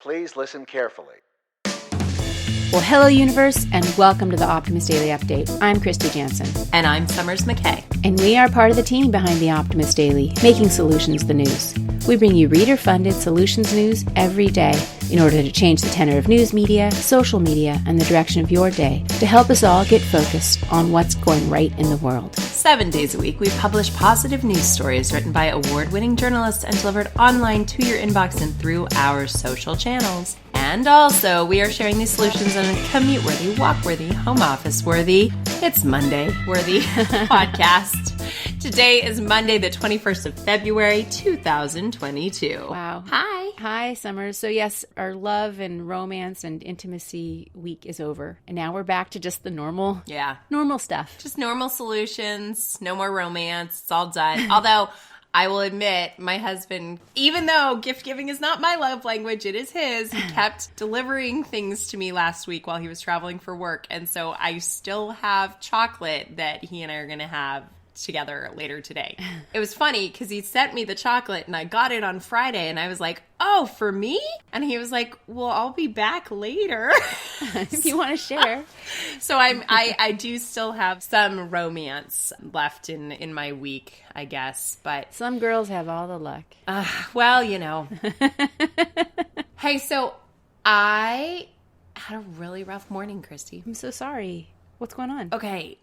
Please listen carefully. Well, hello, universe, and welcome to the Optimist Daily Update. I'm Christy Jansen. And I'm Summers McKay. And we are part of the team behind the Optimist Daily, making solutions the news. We bring you reader-funded solutions news every day in order to change the tenor of news media, social media, and the direction of your day to help us all get focused on what's going right in the world. 7 days a week, we publish positive news stories written by award-winning journalists and delivered online to your inbox and through our social channels. And also, we are sharing these solutions in a commute-worthy, walk-worthy, home office-worthy, it's Monday-worthy podcast. Today is Monday, the 21st of February, 2022. Wow. Hi. Hi, Summers. So yes, our love and romance and intimacy week is over. And now we're back to just the normal stuff. Just normal solutions, no more romance, it's all done. Although, I will admit, my husband, even though gift giving is not my love language, it is his, he kept delivering things to me last week while he was traveling for work. And so I still have chocolate that he and I are going to have together later today. It was funny because he sent me the chocolate and I got it on Friday and I was like, oh, for me? And he was like, well, I'll be back later. If you want to share. So I do still have some romance left in my week, I guess. But some girls have all the luck. Well, you know. Hey, so I had a really rough morning, Christy. I'm so sorry. What's going on? Okay.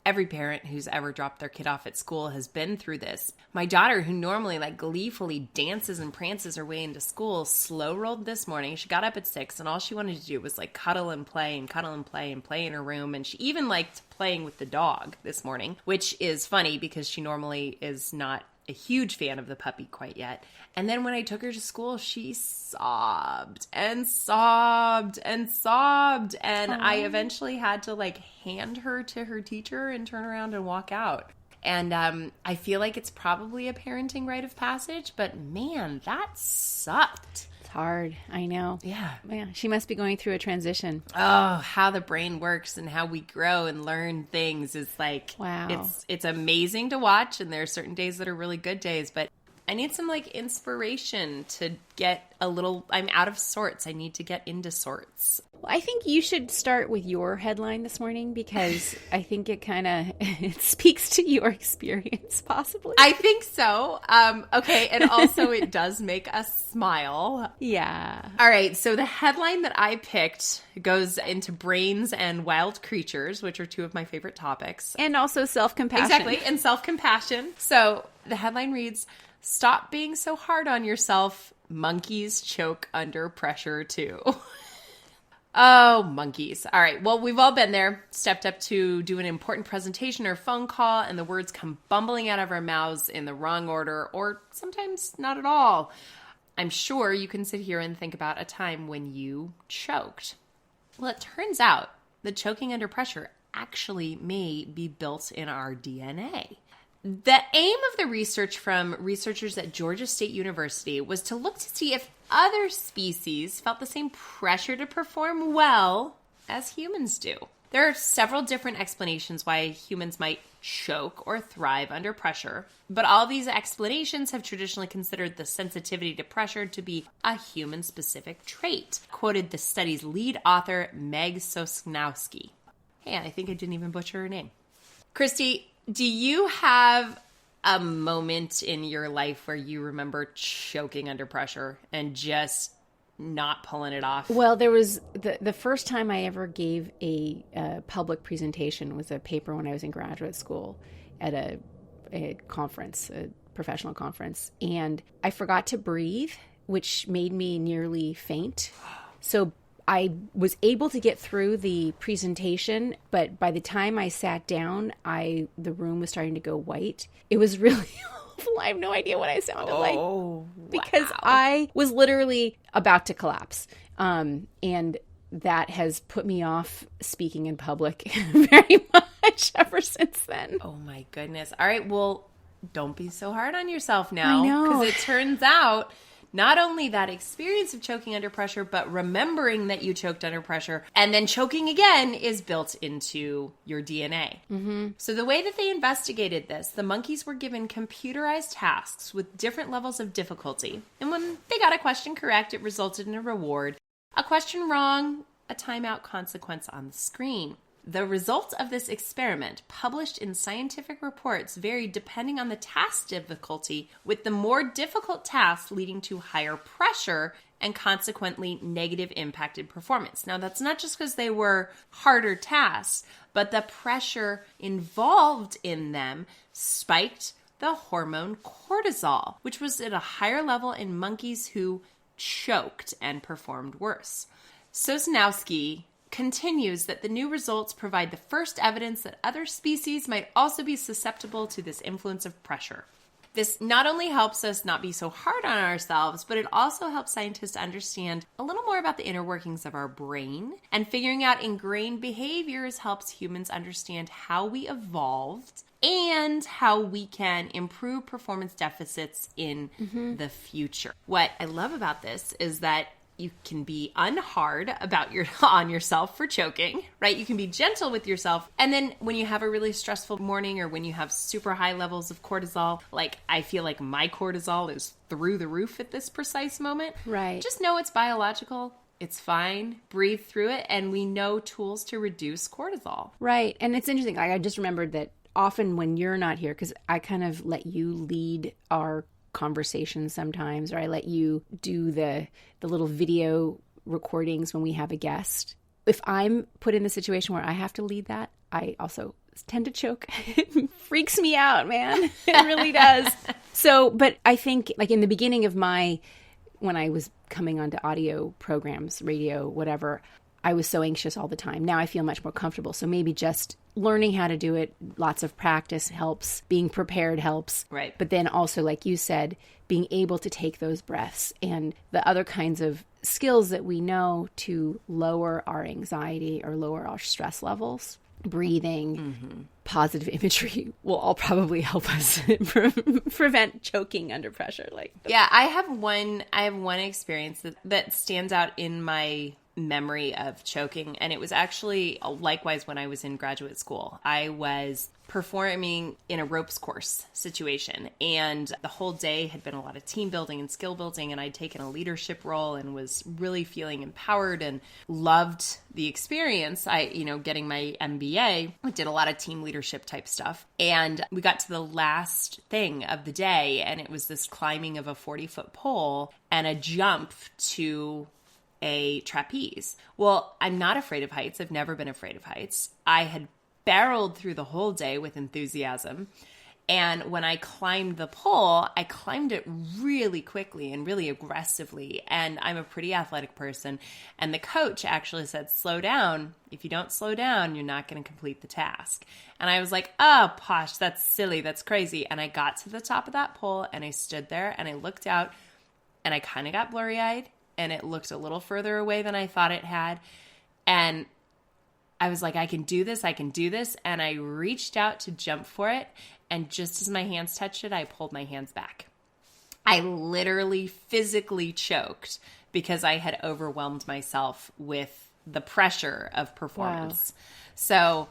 Every parent who's ever dropped their kid off at school has been through this. My daughter, who normally gleefully dances and prances her way into school, slow rolled this morning. She got up at 6 and all she wanted to do was cuddle and play and cuddle and play and play in her room. And she even liked playing with the dog this morning, which is funny because she normally is not a huge fan of the puppy quite yet. And then when I took her to school, she sobbed and sobbed and sobbed. And I eventually had to hand her to her teacher and turn around and walk out. And I feel like it's probably a parenting rite of passage, but man, that sucked. It's hard. I know. Yeah. She must be going through a transition. Oh, how the brain works and how we grow and learn things is wow. It's amazing to watch. And there are certain days that are really good days, but I need some inspiration to get I'm out of sorts. I need to get into sorts. Well, I think you should start with your headline this morning because I think it speaks to your experience possibly. I think so. Okay. And also it does make us smile. Yeah. All right. So the headline that I picked goes into brains and wild creatures, which are two of my favorite topics. And also self-compassion. Exactly. And self-compassion. So the headline reads, "Stop being so hard on yourself. Monkeys choke under pressure too." Oh, monkeys. All right. Well, we've all been there. Stepped up to do an important presentation or phone call, and the words come bumbling out of our mouths in the wrong order, or sometimes not at all. I'm sure you can sit here and think about a time when you choked. Well, it turns out that choking under pressure actually may be built in our DNA. The aim of the research from researchers at Georgia State University was to look to see if other species felt the same pressure to perform well as humans do. There are several different explanations why humans might choke or thrive under pressure, but all these explanations have traditionally considered the sensitivity to pressure to be a human-specific trait, quoted the study's lead author, Meg Sosnowski. Hey, I think I didn't even butcher her name. Christy, do you have a moment in your life where you remember choking under pressure and just not pulling it off? Well, there was the first time I ever gave a public presentation was a paper when I was in graduate school at a conference, a professional conference, and I forgot to breathe, which made me nearly faint. So I was able to get through the presentation, but by the time I sat down, the room was starting to go white. It was really awful. I have no idea what I sounded like because I was literally about to collapse. And that has put me off speaking in public very much ever since then. Oh my goodness. All right. Well, don't be so hard on yourself now. I know. Because it turns out not only that experience of choking under pressure, but remembering that you choked under pressure and then choking again is built into your DNA. So the way that they investigated this, the monkeys were given computerized tasks with different levels of difficulty. And when they got a question correct, it resulted in a reward. A question wrong, a timeout consequence on the screen. The results of this experiment, published in scientific reports, varied depending on the task difficulty, with the more difficult tasks leading to higher pressure and consequently negative impacted performance. Now, that's not just because they were harder tasks, but the pressure involved in them spiked the hormone cortisol, which was at a higher level in monkeys who choked and performed worse. Sosnowski continues that the new results provide the first evidence that other species might also be susceptible to this influence of pressure. This not only helps us not be so hard on ourselves, but it also helps scientists understand a little more about the inner workings of our brain, and figuring out ingrained behaviors helps humans understand how we evolved and how we can improve performance deficits in the future. What I love about this is that you can be unhard on yourself for choking, right? You can be gentle with yourself. And then when you have a really stressful morning or when you have super high levels of cortisol, like I feel like my cortisol is through the roof at this precise moment. Right. Just know it's biological. It's fine. Breathe through it. And we know tools to reduce cortisol. Right. And it's interesting. Like, I just remembered that often when you're not here, because I kind of let you lead our conversations sometimes, or I let you do the little video recordings when we have a guest. If I'm put in the situation where I have to lead that, I also tend to choke. It freaks me out, man. It really does. So, but I think like in the beginning of when I was coming onto audio programs, radio, whatever, I was so anxious all the time. Now I feel much more comfortable. So maybe just learning how to do it, lots of practice helps. Being prepared helps. Right. But then also, like you said, being able to take those breaths and the other kinds of skills that we know to lower our anxiety or lower our stress levels. Breathing, positive imagery will all probably help us prevent choking under pressure. Yeah, I have one experience that stands out in my memory of choking, and it was actually likewise when I was in graduate school. I was performing in a ropes course situation, and the whole day had been a lot of team building and skill building, and I'd taken a leadership role and was really feeling empowered and loved the experience. Getting my MBA, I did a lot of team leadership type stuff, and we got to the last thing of the day, and it was this climbing of a 40-foot pole and a jump to a trapeze. Well, I'm not afraid of heights. I've never been afraid of heights. I had barreled through the whole day with enthusiasm. And when I climbed the pole, I climbed it really quickly and really aggressively. And I'm a pretty athletic person. And the coach actually said, slow down. If you don't slow down, you're not going to complete the task. And I was like, oh, posh, that's silly. That's crazy. And I got to the top of that pole and I stood there and I looked out and I kind of got blurry-eyed. And it looked a little further away than I thought it had. And I was like, I can do this. And I reached out to jump for it. And just as my hands touched it, I pulled my hands back. I literally physically choked because I had overwhelmed myself with the pressure of performance. Wow. So,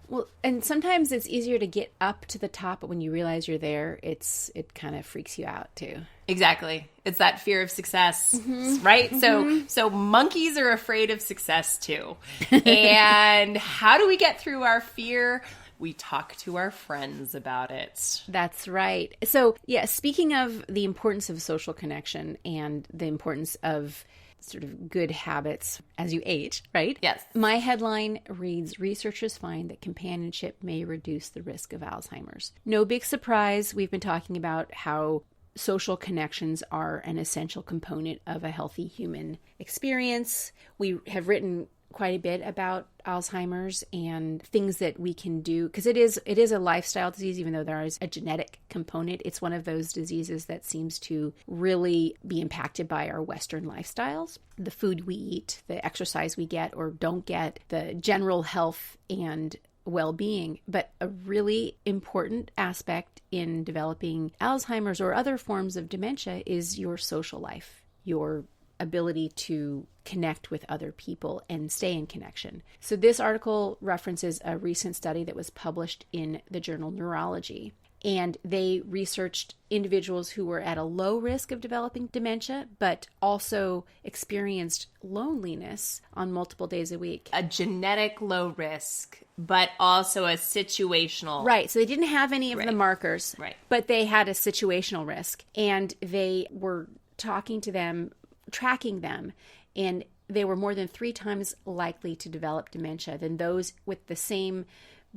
well, and sometimes it's easier to get up to the top, but when you realize you're there, it kind of freaks you out too. Exactly. It's that fear of success, right? So monkeys are afraid of success too. And how do we get through our fear? We talk to our friends about it. That's right. So, yeah, speaking of the importance of social connection and the importance of sort of good habits as you age, right? Yes. My headline reads, researchers find that companionship may reduce the risk of Alzheimer's. No big surprise. We've been talking about how social connections are an essential component of a healthy human experience. We have written quite a bit about Alzheimer's and things that we can do, because it is a lifestyle disease, even though there is a genetic component. It's one of those diseases that seems to really be impacted by our Western lifestyles. The food we eat, the exercise we get or don't get, the general health and well-being. But a really important aspect in developing Alzheimer's or other forms of dementia is your social life, your ability to connect with other people and stay in connection. So this article references a recent study that was published in the journal Neurology. And they researched individuals who were at a low risk of developing dementia, but also experienced loneliness on multiple days a week. A genetic low risk, but also a situational. Right. So they didn't have any of the markers, but they had a situational risk. And they were talking to them, tracking them, and they were more than 3 times likely to develop dementia than those with the same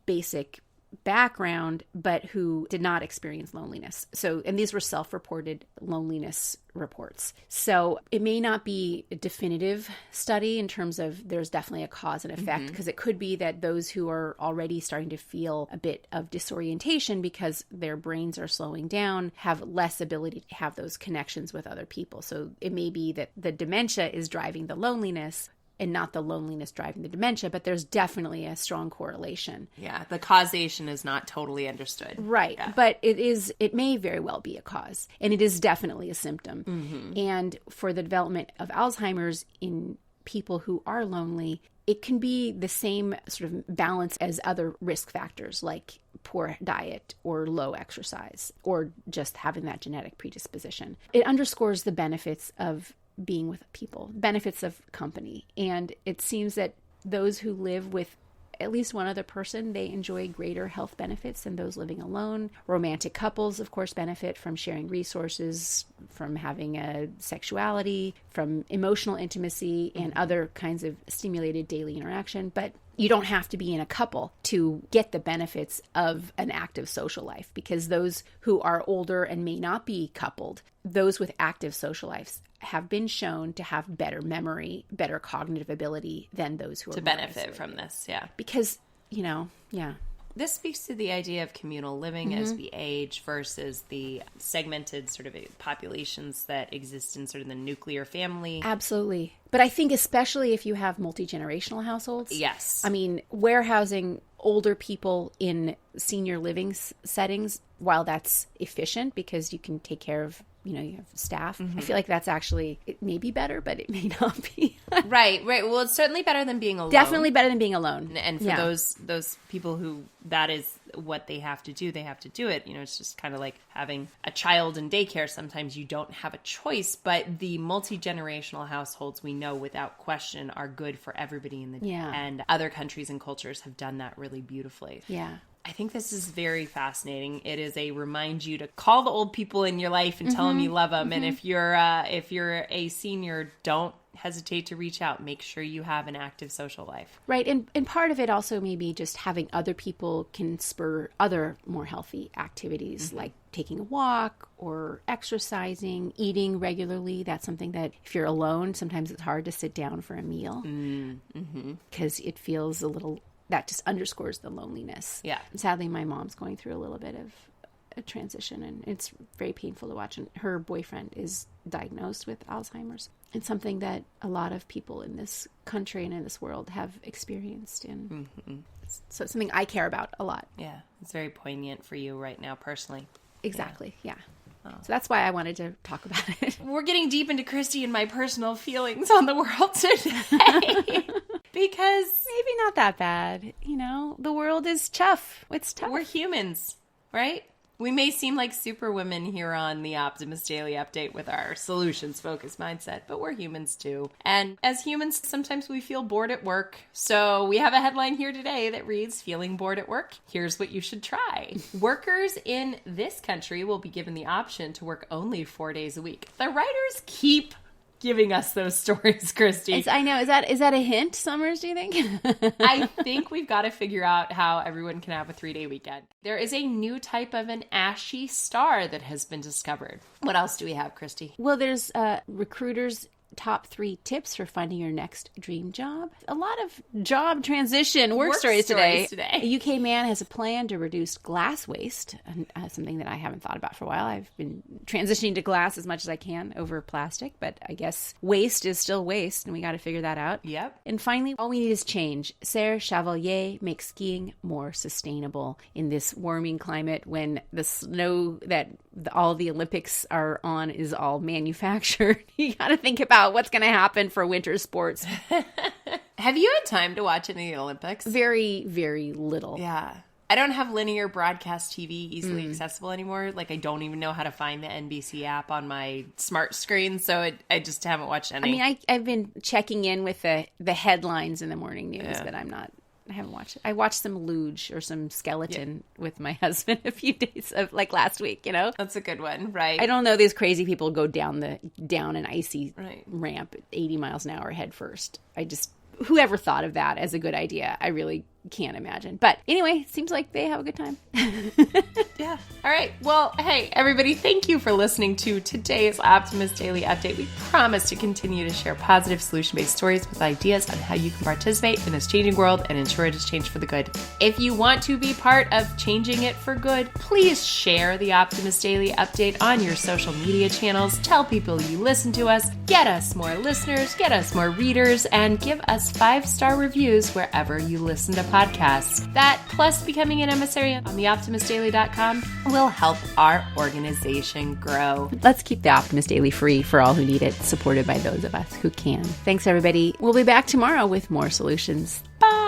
basic background, but who did not experience loneliness. So, and these were self-reported loneliness reports. So it may not be a definitive study in terms of there's definitely a cause and effect, because it could be that those who are already starting to feel a bit of disorientation because their brains are slowing down have less ability to have those connections with other people. So it may be that the dementia is driving the loneliness and not the loneliness driving the dementia, but there's definitely a strong correlation. Yeah, the causation is not totally understood. Right, but it may very well be a cause, and it is definitely a symptom. And for the development of Alzheimer's in people who are lonely, it can be the same sort of balance as other risk factors like poor diet or low exercise or just having that genetic predisposition. It underscores the benefits of being with people, benefits of company. And it seems that those who live with at least one other person, they enjoy greater health benefits than those living alone. Romantic couples, of course, benefit from sharing resources, from having a sexuality, from emotional intimacy, and other kinds of stimulated daily interaction. But you don't have to be in a couple to get the benefits of an active social life, because those who are older and may not be coupled, those with active social lives have been shown to have better memory, better cognitive ability than those who are to benefit from this. Yeah. Because, This speaks to the idea of communal living as we age versus the segmented sort of populations that exist in sort of the nuclear family. Absolutely. But I think especially if you have multi-generational households. Yes. I mean, warehousing older people in senior living settings, while that's efficient because you can take care of, you have staff. I feel like that's actually, it may be better, but it may not be. Right. Well, it's certainly better than being alone. Definitely better than being alone. And for those people who that is what they have to do, they have to do it. It's just kind of like having a child in daycare. Sometimes you don't have a choice, but the multi-generational households we know without question are good for everybody in the and other countries and cultures have done that really beautifully. Yeah. I think this is very fascinating. It is a remind you to call the old people in your life and tell them you love them. And if you're a senior, don't hesitate to reach out. Make sure you have an active social life. Right. And part of it also maybe just having other people can spur other more healthy activities like taking a walk or exercising, eating regularly. That's something that if you're alone, sometimes it's hard to sit down for a meal because it feels a little... That just underscores the loneliness. Yeah. Sadly, my mom's going through a little bit of a transition, and it's very painful to watch. And her boyfriend is diagnosed with Alzheimer's. It's something that a lot of people in this country and in this world have experienced. And so it's something I care about a lot. Yeah. It's very poignant for you right now, personally. Exactly. Yeah. So that's why I wanted to talk about it. We're getting deep into Christy and my personal feelings on the world today. Because maybe not that bad. The world is tough. It's tough. We're humans, right? We may seem like superwomen here on the Optimist Daily Update with our solutions-focused mindset, but we're humans too. And as humans, sometimes we feel bored at work. So we have a headline here today that reads, "Feeling bored at work? Here's what you should try." Workers in this country will be given the option to work only 4 days a week. The writers keep giving us those stories, Christy. I know. Is that a hint, Summers, do you think? I think we've got to figure out how everyone can have a 3-day weekend. There is a new type of an ashy star that has been discovered. What else do we have, Christy? Well, there's recruiters top 3 tips for finding your next dream job. A lot of job transition work stories today. A UK man has a plan to reduce glass waste, something that I haven't thought about for a while. I've been transitioning to glass as much as I can over plastic, but I guess waste is still waste, and we got to figure that out. Yep. And finally, all we need is change. Serge Chevalier makes skiing more sustainable in this warming climate when the snow that all the Olympics are on is all manufactured. You got to think about what's going to happen for winter sports. Have you had time to watch any of the Olympics? Very, very little. Yeah. I don't have linear broadcast TV easily accessible anymore. Like, I don't even know how to find the NBC app on my smart screen, so I just haven't watched any. I mean, I've been checking in with the headlines in the morning news, but I haven't watched it. I watched some luge or some skeleton with my husband a few days of last week, That's a good one, right? I don't know these crazy people go down an icy ramp at 80 miles an hour head first. Whoever thought of that as a good idea, I really can't imagine. But anyway, it seems like they have a good time. Yeah. All right. Well, hey, everybody, thank you for listening to today's Optimist Daily Update. We promise to continue to share positive solution-based stories with ideas on how you can participate in this changing world and ensure it is changed for the good. If you want to be part of changing it for good, please share the Optimist Daily Update on your social media channels. Tell people you listen to us. Get us more listeners, get us more readers, and give us 5-star reviews wherever you listen to podcasts. That, plus becoming an emissary on theoptimistdaily.com, will help our organization grow. Let's keep the Optimist Daily free for all who need it, supported by those of us who can. Thanks, everybody. We'll be back tomorrow with more solutions. Bye!